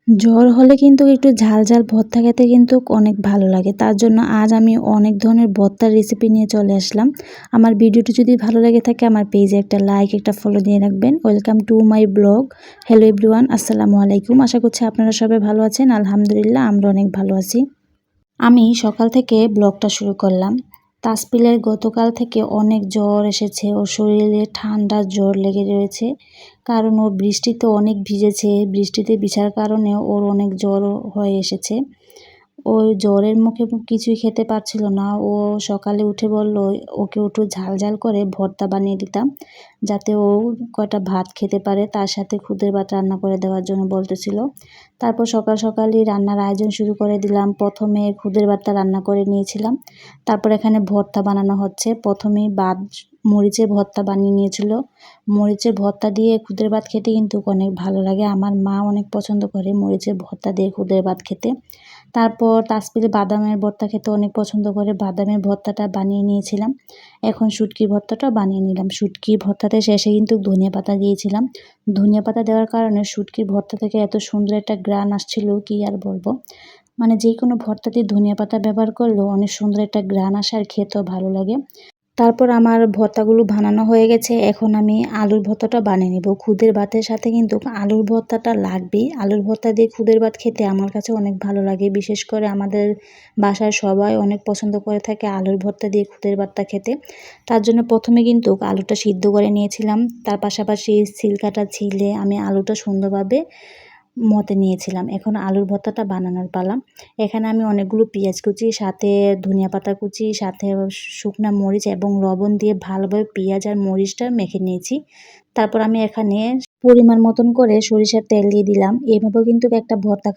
জ্বর হলে কিন্তু একটু ঝাল ঝাল ভর্তা খেতে কিন্তু অনেক ভালো লাগে। তার জন্য আজ আমি অনেক ধরনের ভর্তার রেসিপি নিয়ে চলে আসলাম। আমার ভিডিওটি যদি ভালো লেগে থাকে আমার পেজে একটা লাইক একটা ফলো দিয়ে রাখবেন। Welcome to my blog. Hello everyone, আসসালামু আলাইকুম। আশা করছি আপনারা সবাই ভালো আছেন। আলহামদুলিল্লাহ আমরা অনেক ভালো আছি। আমি সকাল থেকে ব্লগটা শুরু করলাম। তাসপিলের গতকাল থেকে অনেক জ্বর এসেছে, ওর শরীরে ঠান্ডা জ্বর লেগে রয়েছে। কারণ ও বৃষ্টিতে অনেক ভিজেছে, বৃষ্টিতে ভিজার কারণে ওর অনেক জ্বর হয়ে এসেছে। ওই জ্বরের মুখে কিছুই খেতে পারছিল না। ও সকালে উঠে বলল ওকে একটু ঝাল ঝাল করে ভর্তা বানিয়ে দিতাম, যাতে ও কয়টা ভাত খেতে পারে। তার সাথে খুদের ভাত রান্না করে দেওয়ার জন্য বলতেছিল। তারপর সকাল সকালই রান্নার আয়োজন শুরু করে দিলাম। প্রথমে খুদের ভাতটা রান্না করে নিয়েছিলাম। তারপর এখানে ভর্তা বানানো হচ্ছে। প্রথমেই মরিচের ভর্তা বানিয়ে নিয়েছিল। মরিচের ভর্তা দিয়ে খুদের ভাত খেতে কিন্তু অনেক ভালো লাগে। আমার মা অনেক পছন্দ করে মরিচের ভর্তা দিয়ে খুদের ভাত খেতে। তারপর তাসপিল বাদামের ভর্তা খেতে অনেক পছন্দ করে, বাদামের ভর্তাটা বানিয়ে নিয়েছিলাম। এখন শুটকির ভর্তাটাও বানিয়ে নিলাম। শুটকির ভর্তাতে শেষে কিন্তু ধনিয়া পাতা দিয়েছিলাম। ধনিয়া পাতা দেওয়ার কারণে শুটকির ভর্তা থেকে এত সুন্দর একটা ঘ্রাণ আসছিল, কি আর বলবো। মানে যে কোনো ভর্তাতে ধনিয়া পাতা ব্যবহার করলেও অনেক সুন্দর একটা ঘ্রাণ আসে আর খেতেও ভালো লাগে। তারপর আমার ভর্তাগুলো বানানো হয়ে গেছে। এখন আমি আলুর ভর্তাটা বানিয়ে নেব। খুদের ভাতের সাথে কিন্তু আলুর ভর্তাটা লাগবেই। আলুর ভর্তা দিয়ে খুদের ভাত খেতে আমার কাছে অনেক ভালো লাগে। বিশেষ করে আমাদের বাসায় সবাই অনেক পছন্দ করে থাকে আলুর ভর্তা দিয়ে খুদের ভাতটা খেতে। তার জন্য প্রথমে কিন্তু আলুটা সিদ্ধ করে নিয়েছিলাম। তার পাশাপাশি ছিলকাটা ছিলে আমি আলুটা সুন্দরভাবে মতে নিয়েছিলাম। এখন আলুর ভর্তাটা বানানোর পালা। এখানে আমি অনেকগুলো পেঁয়াজ কুচি, সাথে ধনিয়া পাতা কুচি, সাথে শুকনা মরিচ এবং লবণ দিয়ে ভালোভাবে পেঁয়াজ আর মরিচটা মেখে নিয়েছি। তারপর আমি এখানে পরিমাণ মতন করে সরিষার তেল দিয়ে দিলাম। এভাবেও কিন্তু একটা ভর্তা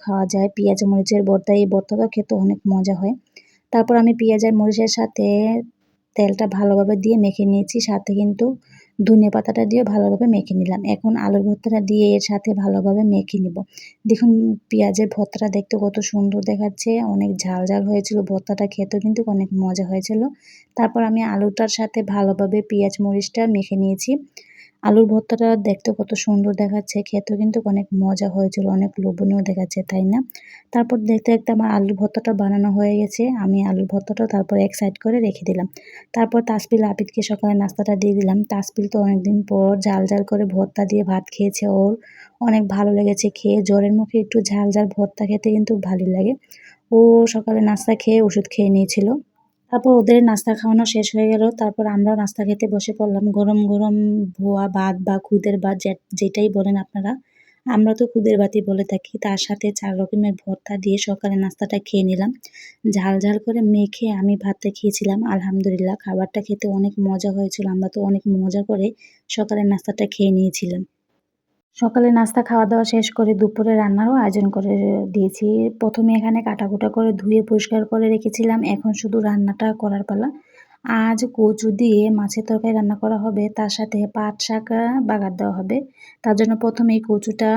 খাওয়া যায়, পেঁয়াজ মরিচের ভর্তা। এই ভর্তাটা খেতে অনেক মজা হয়। তারপর আমি পেঁয়াজ আর মরিচের সাথে তেলটা ভালোভাবে দিয়ে মেখে নিয়েছি। সাথে কিন্তু ধনিয়া পাতাটা দিয়ে ভালোভাবে মেখে নিলাম। এখন আলুর ভর্তাটা দিয়ে এর সাথে ভালোভাবে মেখে নিব। দেখুন পেঁয়াজের ভর্তাটা দেখতে কত সুন্দর দেখাচ্ছে। অনেক ঝাল ঝাল হয়েছিল ভর্তাটা, খেতেও কিন্তু অনেক মজা হয়েছিল। তারপর আমি আলুটার সাথে ভালোভাবে পেঁয়াজ মরিচটা মেখে নিয়েছি। আলুর ভর্তাটা দেখতে কত সুন্দর দেখাচ্ছে, খেতেও কিন্তু অনেক মজা হয়েছিল, অনেক লোভনীয় দেখাচ্ছে, তাই না? তারপর দেখতে দেখতে আমার আলুর ভর্তাটা বানানো হয়ে গেছে। আমি আলুর ভর্তাটা তারপর এক সাইড করে রেখে দিলাম। তারপর তাসপিল আবিদকে সকালে নাস্তাটা দিয়ে দিলাম। তাসপিল তো অনেকদিন পর ঝাল ঝাল করে ভর্তা দিয়ে ভাত খেয়েছে, ওর অনেক ভালো লেগেছে খেয়ে। জ্বরের মুখে একটু ঝাল ঝাল ভর্তা খেতে কিন্তু ভালোই লাগে। ও সকালে নাস্তা খেয়ে ওষুধ খেয়ে নিয়েছিল। তারপর ওদের নাস্তা খাওয়ানো শেষ হয়ে গেল। তারপর আমরাও নাস্তা খেতে বসে পড়লাম। গরম গরম ভুয়া ভাত বা খুদের ভাত যেটাই বলেন আপনারা। আমরা তো খুদের ভাতই বলে থাকি। তার সাথে ৪ রকমের ভর্তা দিয়ে সকালে নাস্তাটা খেয়ে নিলাম। ঝাল ঝাল করে মেখে আমি ভাতটা খেয়েছিলাম। আলহামদুলিল্লাহ খাবারটা খেতে অনেক মজা হয়েছিল। আমরা তো অনেক মজা করে সকালের নাস্তাটা খেয়ে নিয়েছিলাম। সকালে নাস্তা খাওয়া-দাওয়া শেষ করে দুপুরে রান্নারও আয়োজন করে দিয়েছি। প্রথমে এখানে কাটাকুটা করে ধুয়ে পরিষ্কার করে রেখেছিলাম। এখন শুধু রান্নাটা করার পালা। আজ কচু দিয়ে মাছের তরকারি রান্না করা হবে। তার সাথে পাট শাক বাগার দেওয়া হবে। তার জন্য প্রথমেই কচুটা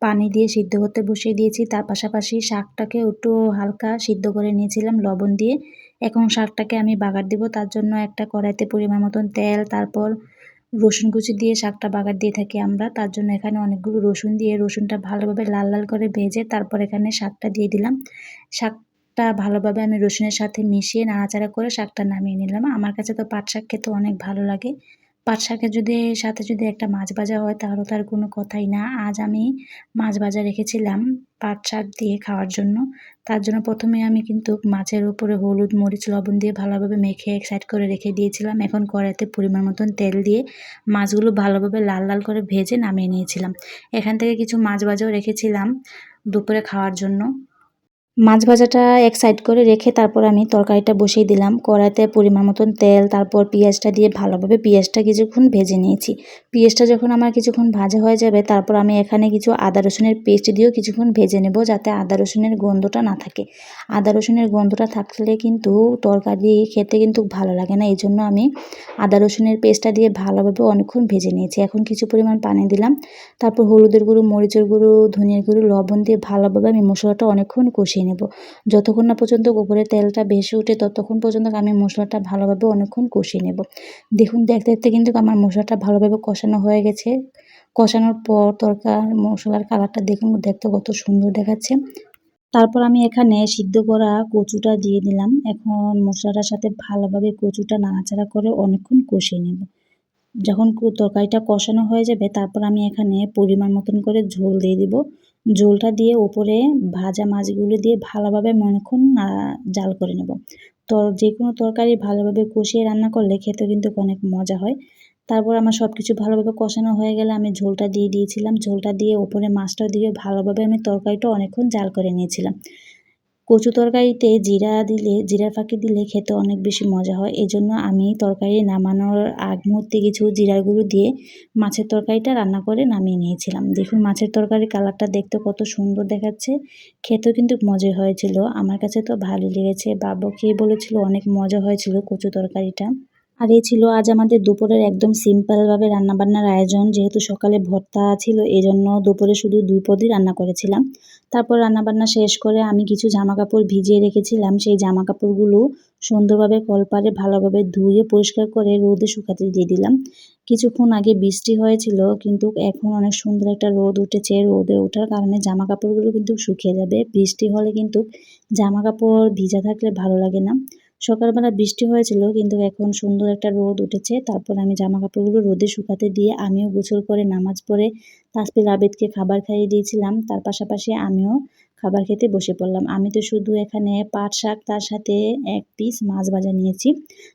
পানি দিয়ে সিদ্ধ করতে বসিয়ে দিয়েছি। তার পাশাপাশি শাকটাকে একটু হালকা সিদ্ধ করে নিয়েছিলাম লবণ দিয়ে। এখন শাকটাকে আমি বাগার দিব। তার জন্য একটা কড়াইতে পরিমাণ মতন তেল, তারপর রসুন কুচি দিয়ে শাকটা বাগার দিয়ে থাকি আমরা। তার জন্য এখানে অনেকগুলো রসুন দিয়ে রসুনটা ভালোভাবে লাল লাল করে ভেজে তারপর এখানে শাকটা দিয়ে দিলাম। শাকটা ভালোভাবে আমি রসুনের সাথে মিশিয়ে নাড়াচাড়া করে শাকটা নামিয়ে নিলাম। আমার কাছে তো পাট শাক খেতে অনেক ভালো লাগে। পাট শাকের সাথে যদি একটা মাছ ভাজা হয় তাহলে তো আর কোনো কথাই না। আজ আমি মাছ ভাজা রেখেছিলাম পাট শাক দিয়ে খাওয়ার জন্য। তার জন্য প্রথমে আমি কিন্তু মাছের উপরে হলুদ, মরিচ, লবণ দিয়ে ভালোভাবে মেখে এক সাইড করে রেখে দিয়েছিলাম। এখন কড়াইতে পরিমাণ মতন তেল দিয়ে মাছগুলো ভালোভাবে লাল লাল করে ভেজে নামিয়ে নিয়েছিলাম। এখান থেকে কিছু মাছ ভাজাও রেখেছিলাম দুপুরে খাওয়ার জন্য। মাছ ভাজাটা এক সাইড করে রেখে তারপর আমি তরকারিটা বসিয়ে দিলাম। কড়াইতে পরিমাণ মতন তেল, তারপর পেঁয়াজটা দিয়ে ভালোভাবে পেঁয়াজটা কিছুক্ষণ ভেজে নিয়েছি। পেঁয়াজটা যখন আমার কিছুক্ষণ ভাজা হয়ে যাবে তারপর আমি এখানে কিছু আদা রসুনের পেস্ট দিয়েও কিছুক্ষণ ভেজে নেব, যাতে আদা রসুনের গন্ধটা না থাকে। আদা রসুনের গন্ধটা থাকলে কিন্তু তরকারি খেতে কিন্তু ভালো লাগে না। এজন্য আমি আদা রসুনের পেস্টটা দিয়ে ভালোভাবে অনেকক্ষণ ভেজে নিয়েছি। এখন কিছু পরিমাণ পানি দিলাম। তারপর হলুদের গুঁড়ো, মরিচের গুঁড়ো, ধনিয়ার গুঁড়ো, লবণ দিয়ে ভালোভাবে আমি মশলাটা অনেকক্ষণ কষিয়ে নেব। যতক্ষণ না পর্যন্ত উপরে তেলটা ভেসে ওঠে ততক্ষণ পর্যন্ত আমি মশলাটা ভালোভাবে অনেকক্ষণ কষিয়ে নেব। দেখুন দেখতে দেখতে কিন্তু আমার মশলাটা ভালোভাবে কষানো হয়ে গেছে। কষানোর পর মশলার কালারটা দেখতে কত সুন্দর দেখাচ্ছে। তারপর আমি এখানে সিদ্ধ করা কচুটা দিয়ে দিলাম। এখন মশলাটার সাথে ভালোভাবে কচুটা নাড়াচাড়া করে অনেকক্ষণ কষিয়ে নেব। যখন তরকারিটা কষানো হয়ে যাবে তারপর আমি এখানে পরিমাণ মতন করে ঝোল দিয়ে দিব। ঝোলটা দিয়ে উপরে ভাজা মাছগুলো দিয়ে ভালোভাবে অনেকক্ষণ জাল করে নেব। যেকোনো তরকারি ভালোভাবে কষিয়ে রান্না করলে খেতে কিন্তু অনেক মজা হয়। তারপর আমার সবকিছু ভালোভাবে কষানো হয়ে গেলে আমি ঝোলটা দিয়ে দিয়েছিলাম। ঝোলটা দিয়ে উপরে মাছটা দিয়ে ভালোভাবে আমি তরকারিটা অনেকক্ষণ জাল করে নিয়েছিলাম। কচু তরকারিতে জিরার ফাঁকি দিলে খেতে অনেক বেশি মজা হয়। এজন্য আমি তরকারি নামানোর আগ মুহূর্তে কিছু জিরার গুঁড়ো দিয়ে মাছের তরকারিটা রান্না করে নামিয়ে নিয়েছিলাম। দেখুন মাছের তরকারির কালারটা দেখতে কত সুন্দর দেখাচ্ছে। খেতেও কিন্তু মজা হয়েছিল। আমার কাছে তো ভালোই লেগেছে। বাবু খেয়ে বলেছিল অনেক মজা হয়েছিল কচু তরকারিটা। আর এই ছিল আজ আমাদের দুপুরের একদম সিম্পলভাবে রান্নাবান্নার আয়োজন। যেহেতু সকালে ভর্তা ছিল এজন্য দুপুরে শুধু ২ পদই রান্না করেছিলাম। তারপর রান্নাবান্না শেষ করে আমি কিছু জামাকাপড় ভিজিয়ে রেখেছিলাম। সেই জামাকাপড়গুলো সুন্দরভাবে কলপারে ভালোভাবে ধুয়ে পরিষ্কার করে রোদে শুকাতে দিয়ে দিলাম। কিছুক্ষণ আগে বৃষ্টি হয়েছিল কিন্তু এখন অনেক সুন্দর একটা রোদ উঠেছে। রোদে ওঠার কারণে জামাকাপড়গুলো কিন্তু শুকিয়ে যাবে। বৃষ্টি হলে কিন্তু জামাকাপড় ভিজা থাকলে ভালো লাগে না। সকালবেলা বৃষ্টি হয়েছিল কিন্তু এখন সুন্দর একটা রোদ উঠেছে। তারপর আমি জামাকাপড়গুলো রোদে শুকাতে দিয়ে আমিও গোসল করে নামাজ পড়ে তাসফির আবেদকে খাবার খাইয়ে দিয়েছিলাম। তার পাশাপাশি আমিও খাবার খেতে বসে পড়লাম। আমি তো শুধু এখানে পাট শাক তার সাথে ১ পিস মাছ ভাজা নিয়েছি।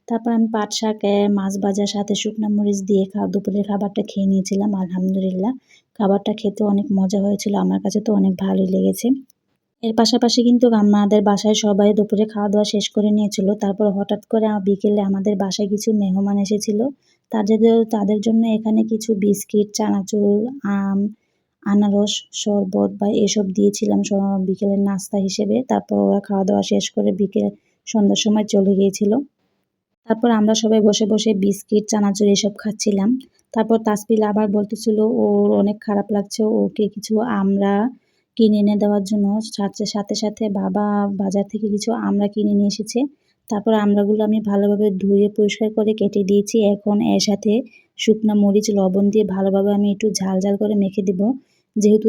তারপর আমি পাট শাক, মাছ ভাজার সাথে শুকনা মরিচ দিয়ে দুপুরের খাবারটা খেয়ে নিয়েছিলাম। আলহামদুলিল্লাহ খাবারটা খেতে অনেক মজা হয়েছিল। আমার কাছে তো অনেক ভালোই লেগেছে। এর পাশাপাশি কিন্তু আমাদের বাসায় সবাই দুপুরে খাওয়া-দাওয়া শেষ করে নিয়েছিল। তারপর হঠাৎ করে বিকেলে আমাদের বাসায় কিছু মেহমান এসেছিল। তাদের জন্য এখানে কিছু বিস্কিট, চানাচুর, আম, আনারস, শরবত বা এসব দিয়েছিলাম বিকেলের নাস্তা হিসেবে। তারপর ওরা খাওয়া-দাওয়া শেষ করে সন্ধ্যার সময় চলে গিয়েছিল। তারপর আমরা সবাই বসে বিস্কিট, চানাচুর এসব খাচ্ছিলাম। তারপর তাসফিল আবার বলতেছিল ওর অনেক খারাপ লাগছে। ওকে কিছু আমড়া কিনে এনে দেওয়ার জন্য সাথে বাবা বাজার থেকে কিছু আমড়া কিনে নিয়ে এসেছে। তারপর আমড়াগুলো আমি ভালোভাবে ধুয়ে পরিষ্কার করে কেটে দিয়েছি। এখন এর সাথে শুকনা মরিচ, লবণ দিয়ে ভালোভাবে আমি একটু ঝাল করে মেখে দিব। যেহেতু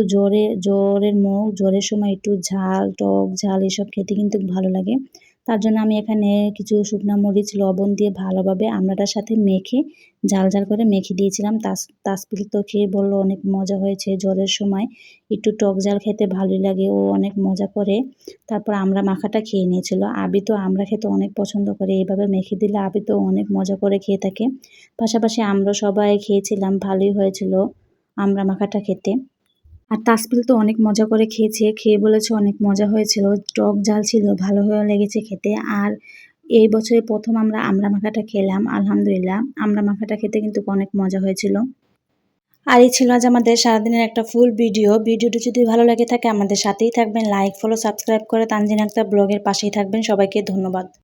জ্বরের সময় একটু টক ঝাল এসব খেতে কিন্তু ভালো লাগে। তার জন্য আমি এখানে কিছু শুকনা মরিচ, লবণ দিয়ে ভালোভাবে আমড়াটার সাথে মেখে ঝাল করে মেখে দিয়েছিলাম। তাসফিল তো খেয়ে বলল অনেক মজা হয়েছে। জ্বরের সময় একটু টক ঝাল খেতে ভালোই লাগে। ও অনেক মজা করে তারপর আমড়া মাখাটা খেয়ে নিয়েছিল। আবি তো আমড়া খেতে অনেক পছন্দ করে। এভাবে মেখে দিলে আবি তো অনেক মজা করে খেয়ে থাকে। পাশাপাশি আমরা সবাই খেয়েছিলাম। ভালোই হয়েছিল আমড়া মাখাটা খেতে। আর তাসফিল তো অনেক মজা করে খেয়েছে। খেয়ে বলেছে অনেক মজা হয়েছিল। টক ঝাল ছিল, ভালো লেগেছে খেতে। আর এই বছরে ১ম আমরা আমড়া মাখাটা খেলাম। আলহামদুলিল্লাহ আমড়া মাখাটা খেতে কিন্তু অনেক মজা হয়েছিল। আর এই ছিল আজ আমাদের সারাদিনের একটা ফুল ভিডিও। ভিডিওটি যদি ভালো লাগে থাকে আমাদের সাথেই থাকবেন। লাইক, ফলো, সাবস্ক্রাইব করে তানজিন আক্তার ব্লগের পাশেই থাকবেন। সবাইকে ধন্যবাদ।